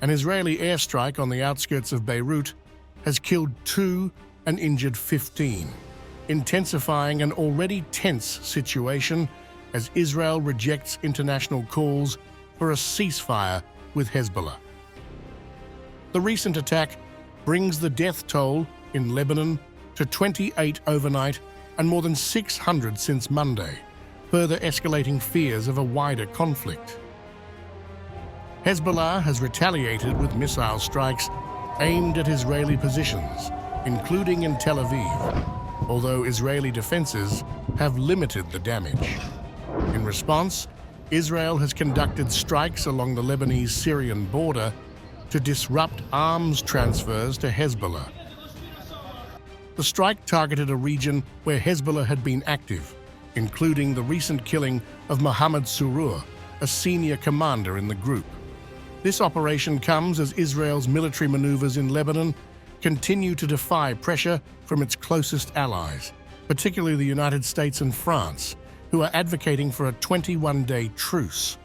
An Israeli airstrike on the outskirts of Beirut has killed 2 and injured 15, intensifying an already tense situation as Israel rejects international calls for a ceasefire with Hezbollah. The recent attack brings the death toll in Lebanon to 28 overnight and more than 600 since Monday, further escalating fears of a wider conflict. Hezbollah has retaliated with missile strikes aimed at Israeli positions, including in Tel Aviv, although Israeli defenses have limited the damage. In response, Israel has conducted strikes along the Lebanese-Syrian border to disrupt arms transfers to Hezbollah. The strike targeted a region where Hezbollah had been active, including the recent killing of Mohammed Surur, a senior commander in the group. This operation comes as Israel's military maneuvers in Lebanon continue to defy pressure from its closest allies, particularly the United States and France, who are advocating for a 21-day truce.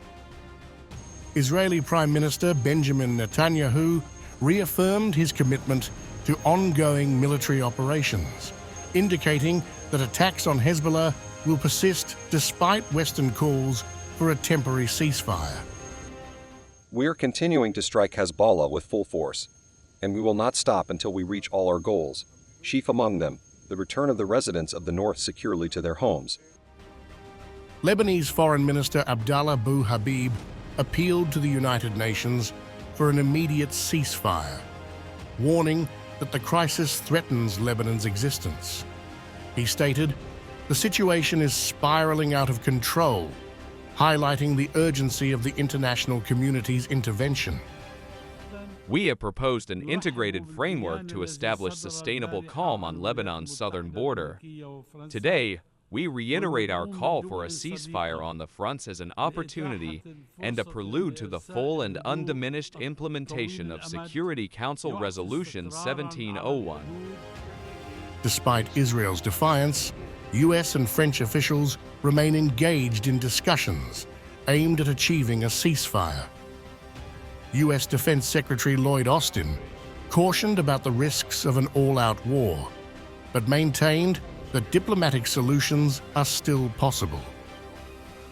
Israeli Prime Minister Benjamin Netanyahu reaffirmed his commitment to ongoing military operations, indicating that attacks on Hezbollah will persist despite Western calls for a temporary ceasefire. We are continuing to strike Hezbollah with full force, and we will not stop until we reach all our goals, chief among them, the return of the residents of the north securely to their homes. Lebanese Foreign Minister Abdallah Bou Habib appealed to the United Nations for an immediate ceasefire, warning that the crisis threatens Lebanon's existence. He stated, "The situation is spiraling out of control," highlighting the urgency of the international community's intervention. We have proposed an integrated framework to establish sustainable calm on Lebanon's southern border. Today, we reiterate our call for a ceasefire on the fronts as an opportunity and a prelude to the full and undiminished implementation of Security Council Resolution 1701. Despite Israel's defiance, US and French officials remain engaged in discussions aimed at achieving a ceasefire. US Defense Secretary Lloyd Austin cautioned about the risks of an all-out war, but maintained that diplomatic solutions are still possible.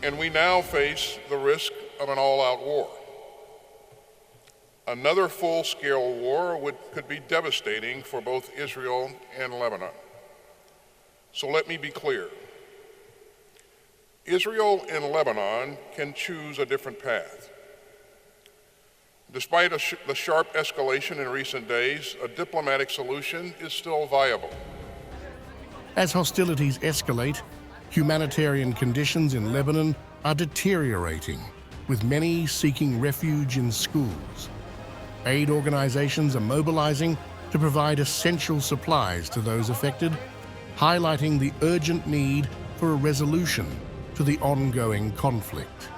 And we now face the risk of an all-out war. Another full-scale war could be devastating for both Israel and Lebanon. So let me be clear. Israel and Lebanon can choose a different path. Despite the sharp escalation in recent days, a diplomatic solution is still viable. As hostilities escalate, humanitarian conditions in Lebanon are deteriorating, with many seeking refuge in schools. Aid organizations are mobilizing to provide essential supplies to those affected, highlighting the urgent need for a resolution to the ongoing conflict.